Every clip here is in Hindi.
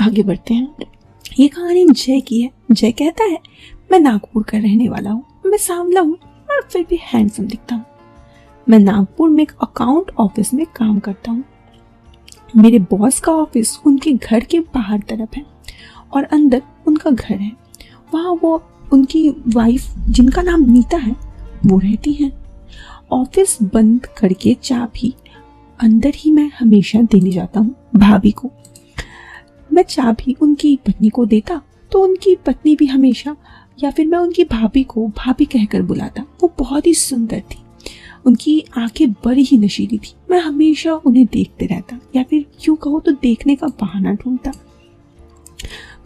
आगे बढ़ते हैं। ये कहानी जय की है। जय कहता है, मैं नागपुर का रहने वाला हूँ, मैं सांवला हूँ और फिर भी हैंडसम दिखता हूँ। मैं नागपुर में एक अकाउंट ऑफिस में काम करता हूँ। मेरे बॉस का ऑफिस उनके घर के बाहर तरफ है और अंदर उनका घर है। वहाँ वो उनकी वाइफ, जिनका नाम नीता है, वो रहती हैं। ऑफिस बंद करके चाबी अंदर ही मैं हमेशा देने जाता हूँ भाभी को। मैं चाबी उनकी पत्नी को देता तो उनकी पत्नी भी हमेशा, या फिर मैं उनकी भाभी को भाभी कहकर बुलाता। वो बहुत ही सुंदर थी, उनकी आंखें बड़ी ही नशीली थी। मैं हमेशा उन्हें देखते रहता, या फिर यूं कहो तो देखने का बहाना ढूंढता।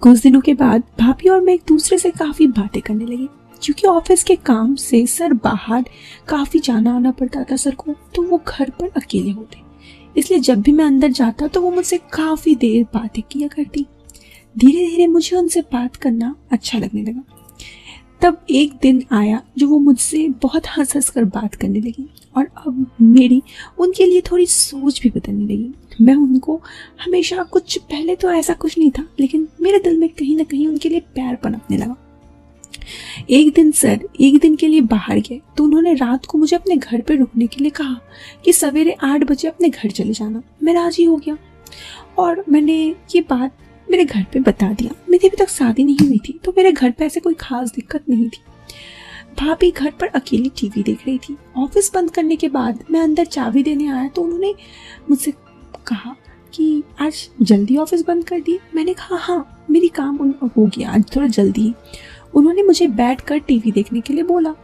कुछ दिनों के बाद भाभी और मैं एक दूसरे से काफी बातें करने लगे। क्योंकि ऑफिस के काम से सर बाहर काफी जाना आना पड़ता था सर को, तो वो घर पर अकेले होते, इसलिए जब भी मैं अंदर जाता तो वो मुझसे काफी देर बातें किया करती। धीरे धीरे मुझे उनसे बात करना अच्छा लगने लगा। तब एक दिन आया जो वो मुझसे बहुत हंस हंस कर बात करने लगी और अब मेरी उनके लिए थोड़ी सोच भी बदलने लगी। मैं उनको हमेशा, कुछ पहले तो ऐसा कुछ नहीं था, लेकिन मेरे दिल में कहीं ना कहीं उनके लिए प्यार पनपने लगा। एक दिन सर एक दिन के लिए बाहर गए तो उन्होंने रात को मुझे अपने घर पे रुकने के लिए कहा कि सवेरे 8 बजे अपने घर चले जाना। मैं राजी हो गया और मैंने ये बात मेरे घर पे बता दिया। मेरी अभी तक शादी नहीं हुई थी, तो मेरे घर पे ऐसे कोई खास दिक्कत नहीं थी। भाभी घर पर अकेली टीवी देख रही थी। ऑफिस बंद करने के बाद मैं अंदर चाबी देने आया तो उन्होंने मुझसे कहा कि आज जल्दी ऑफिस बंद कर दिए। मैंने कहा हाँ, मेरी काम हो गया आज थोड़ा जल्दी। उन्होंने मुझे बैठकर टीवी देखने के लिए बोला।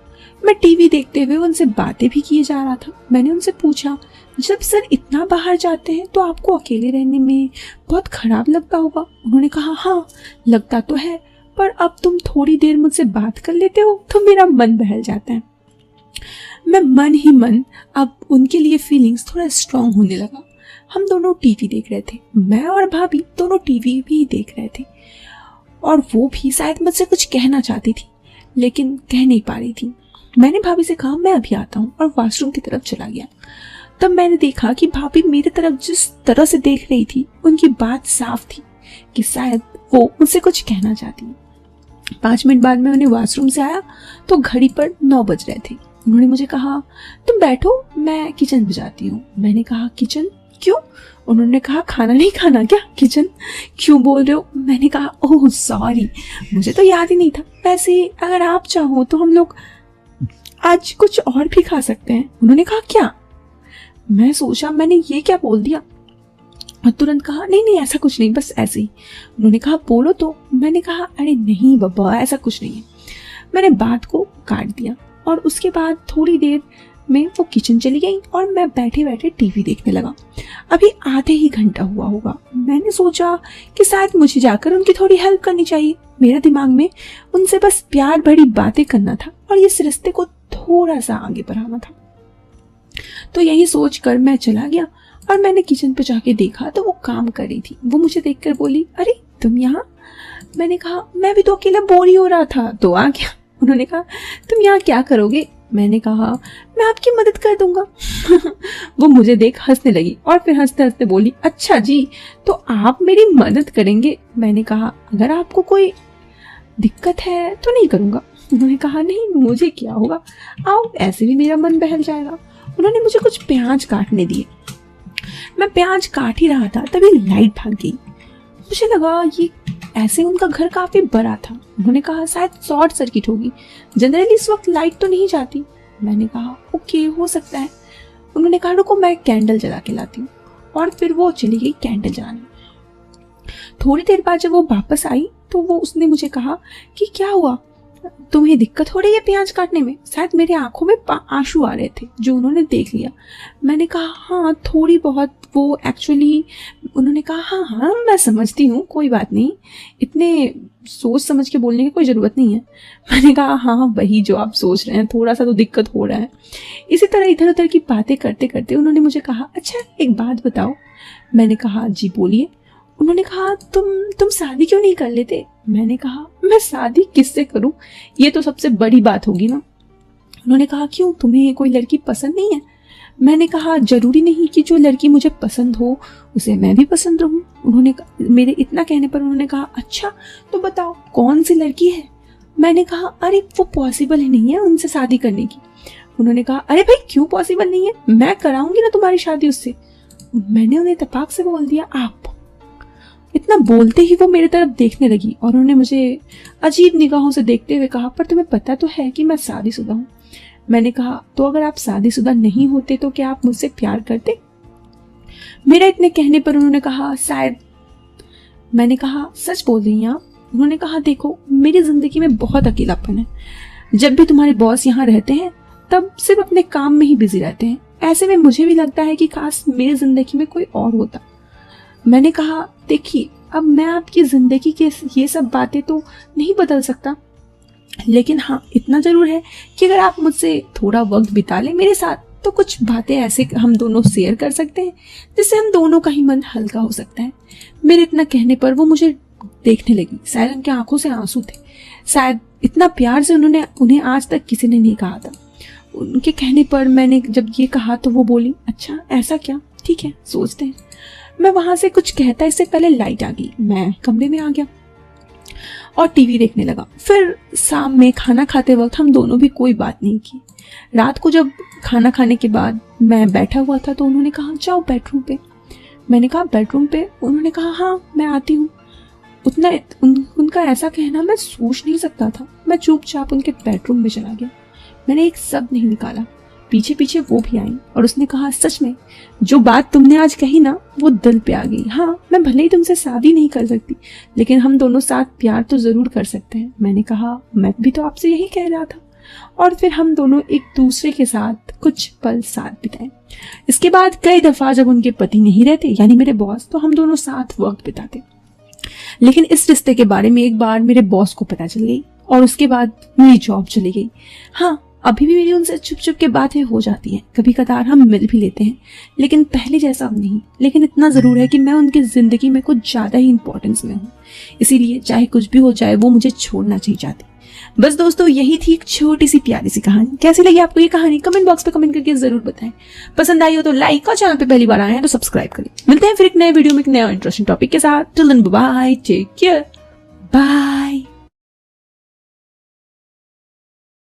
मैं टीवी देखते हुए उनसे बातें भी किए जा रहा था। मैंने उनसे पूछा, जब सर इतना बाहर जाते हैं तो आपको अकेले रहने में बहुत खराब लगता होगा। उन्होंने कहा हाँ, लगता तो है, पर अब तुम थोड़ी देर मुझसे बात कर लेते हो तो मेरा मन बहल जाता है। मैं मन ही मन अब उनके लिए फीलिंग्स थोड़ा स्ट्रांग होने लगा। हम दोनों टीवी देख रहे थे, मैं और भाभी दोनों टीवी भी देख रहे थे और वो भी शायद मुझसे कुछ कहना चाहती थी लेकिन कह नहीं पा रही थी। मैंने भाभी से कहा मैं अभी आता हूँ और वॉशरूम की तरफ चला गया। तब मैंने देखा कि भाभी मेरी तरफ जिस तरह से देख रही थी, उनकी बात साफ थी कि शायद वो मुझसे कुछ कहना चाहती है। 5 मिनट बाद मैं उन्हें वॉशरूम से आया तो घड़ी पर 9 बज रहे थे। उन्होंने मुझे कहा, तुम बैठो, मैं किचन में जाती हूँ। मैंने कहा किचन क्यों? उन्होंने कहा खाना नहीं खाना क्या? किचन क्यों बोल रहे हो? मैंने कहा ओह सॉरी, मुझे तो याद ही नहीं था। वैसे अगर आप चाहो तो हम लोग आज कुछ और भी खा सकते हैं। उन्होंने कहा क्या? मैं सोचा मैंने ये क्या बोल दिया और तुरंत कहा नहीं नहीं ऐसा कुछ नहीं, बस ऐसे ही। उन्होंने कहा बोलो तो। मैंने कहा अरे नहीं बाबा, ऐसा कुछ नहीं है। मैंने बात को काट दिया और उसके बाद थोड़ी देर में वो किचन चली गई और मैं बैठे बैठे टीवी देखने लगा। अभी आधे ही घंटा हुआ होगा। मैंने सोचा कि शायद मुझे जाकर उनकी थोड़ी हेल्प करनी चाहिए। मेरे दिमाग में उनसे बस प्यार भरी बातें करना था और इस रिश्ते को थोड़ा सा आगे बढ़ाना था। तो यही सोचकर मैं चला गया और मैंने किचन पे जाके देखा तो वो काम कर रही थी। वो मुझे देखकर बोली, अरे तुम यहाँ? मैंने कहा मैं भी तो अकेला बोर ही हो रहा था तो आ गया। उन्होंने कहा तुम यहाँ क्या करोगे? मैंने कहा मैं आपकी मदद कर दूंगा। वो मुझे देख हंसने लगी और फिर हंसते हंसते बोली, अच्छा जी, तो आप मेरी मदद करेंगे? मैंने कहा अगर आपको कोई दिक्कत है तो नहीं करूंगा। उन्होंने कहा नहीं, मुझे क्या होगा, आओ, ऐसे भी मेरा मन बहल जाएगा। उन्होंने मुझे कुछ प्याज काटने दिए। मैं प्याज काट ही रहा था तभी लाइट भाग गई। मुझे लगा ये ऐसे उनका घर काफी बड़ा था। उन्होंने कहा शायद शॉर्ट सर्किट होगी, जनरली इस वक्त लाइट तो नहीं जाती। मैंने कहा ओके, हो सकता है। उन्होंने कहा रुको मैं कैंडल जला के लाती हूँ और फिर वो चली गई कैंडल जलाने। थोड़ी देर बाद जब वो वापस आई तो उसने मुझे कहा कि क्या हुआ, तुम्हें दिक्कत हो रही है प्याज काटने में? शायद मेरे आंखों में आंसू आ रहे थे जो उन्होंने देख लिया। मैंने कहा हाँ थोड़ी बहुत, वो एक्चुअली। उन्होंने कहा हाँ हाँ मैं समझती हूँ, कोई बात नहीं, इतने सोच समझ के बोलने की कोई ज़रूरत नहीं है। मैंने कहा हाँ वही जो आप सोच रहे हैं, थोड़ा सा तो दिक्कत हो रहा है। इसी तरह इधर उधर की बातें करते करते उन्होंने मुझे कहा अच्छा एक बात बताओ। मैंने कहा जी बोलिए। उन्होंने कहा तुम शादी क्यों नहीं कर लेते? मैंने कहा मैं शादी किससे करूं, ये तो सबसे बड़ी बात होगी ना। उन्होंने कहा क्यों, तुम्हें कोई लड़की पसंद नहीं है? मैंने कहा जरूरी नहीं कि जो लड़की मुझे पसंद हो उसे मैं भी पसंद रहूं। उन्होंने मेरे इतना कहने पर उन्होंने कहा अच्छा तो बताओ कौन सी लड़की है। मैंने कहा अरे वो पॉसिबल ही नहीं है उनसे शादी करने की। उन्होंने कहा अरे भाई क्यों पॉसिबल नहीं है, मैं कराऊंगी ना तुम्हारी शादी उससे। मैंने उन्हें इत्तेफाक से बोल दिया आप। इतना बोलते ही वो मेरी तरफ देखने लगी और उन्होंने मुझे अजीब निगाहों से देखते हुए कहा पर तुम्हें पता तो है कि मैं शादीशुदा हूँ। मैंने कहा तो अगर आप शादीशुदा नहीं होते तो क्या आप मुझसे प्यार करते। मेरा इतने कहने पर उन्होंने कहा शायद। मैंने कहा सच बोल रही हैं आप। उन्होंने कहा देखो मेरी जिंदगी में बहुत अकेलापन है, जब भी तुम्हारे बॉस यहाँ रहते हैं तब सिर्फ अपने काम में ही बिजी रहते हैं। ऐसे में मुझे भी लगता है कि काश मेरी जिंदगी में कोई और होता। मैंने कहा देखिए अब मैं आपकी जिंदगी के ये सब बातें तो नहीं बदल सकता, लेकिन हाँ इतना जरूर है कि अगर आप मुझसे थोड़ा वक्त बिता लें मेरे साथ तो कुछ बातें ऐसे हम दोनों शेयर कर सकते हैं जिससे हम दोनों का ही मन हल्का हो सकता है। मेरे इतना कहने पर वो मुझे देखने लगी, शायद उनकी आंखों से आंसू थे। शायद इतना प्यार से उन्हें आज तक किसी ने नहीं कहा था। उनके कहने पर मैंने जब ये कहा तो वो बोली अच्छा ऐसा क्या, ठीक है सोचते हैं। मैं वहां से कुछ कहता इससे पहले लाइट आ गई। मैं कमरे में आ गया और टीवी देखने लगा। फिर शाम में खाना खाते वक्त हम दोनों भी कोई बात नहीं की। रात को जब खाना खाने के बाद मैं बैठा हुआ था तो उन्होंने कहा जाओ बेडरूम पे। मैंने कहा बेडरूम पे। उन्होंने कहा हाँ मैं आती हूँ। उनका ऐसा कहना मैं सोच नहीं सकता था। मैं चुपचाप उनके बेडरूम में चला गया। मैंने एक शब्द नहीं निकाला। पीछे पीछे वो भी आई और उसने कहा सच में जो बात तुमने आज कही ना वो दिल पे आ गई। हाँ मैं भले ही तुमसे शादी नहीं कर सकती लेकिन हम दोनों साथ प्यार तो जरूर कर सकते हैं। मैंने कहा मैं भी तो आपसे यही कह रहा था। और फिर हम दोनों एक दूसरे के साथ कुछ पल साथ बिताए। इसके बाद कई दफा जब उनके पति नहीं रहते यानी मेरे बॉस तो हम दोनों साथ वक्त बिताते। लेकिन इस रिश्ते के बारे में एक बार मेरे बॉस को पता चल गई और उसके बाद मेरी जॉब चली गई। हाँ अभी भी मेरी उनसे छुप छुप के बातें हो जाती हैं, कभी कदार हम मिल भी लेते हैं लेकिन पहले जैसा अब नहीं। लेकिन इतना जरूर है कि मैं उनकी जिंदगी में कुछ ज्यादा ही इंपॉर्टेंस में हूँ, इसीलिए चाहे कुछ भी हो जाए वो मुझे छोड़ना नहीं चाहती। बस दोस्तों यही थी एक छोटी सी प्यारी सी कहानी। कैसी लगी आपको ये कहानी कमेंट बॉक्स पे कमेंट करके जरूर बताएं। पसंद आई हो तो लाइक और चैनल पे पहली बार आए हैं तो सब्सक्राइब करें। मिलते हैं फिर एक नए वीडियो में एक नया इंटरेस्टिंग टॉपिक के साथ। Till then bye, take care, bye.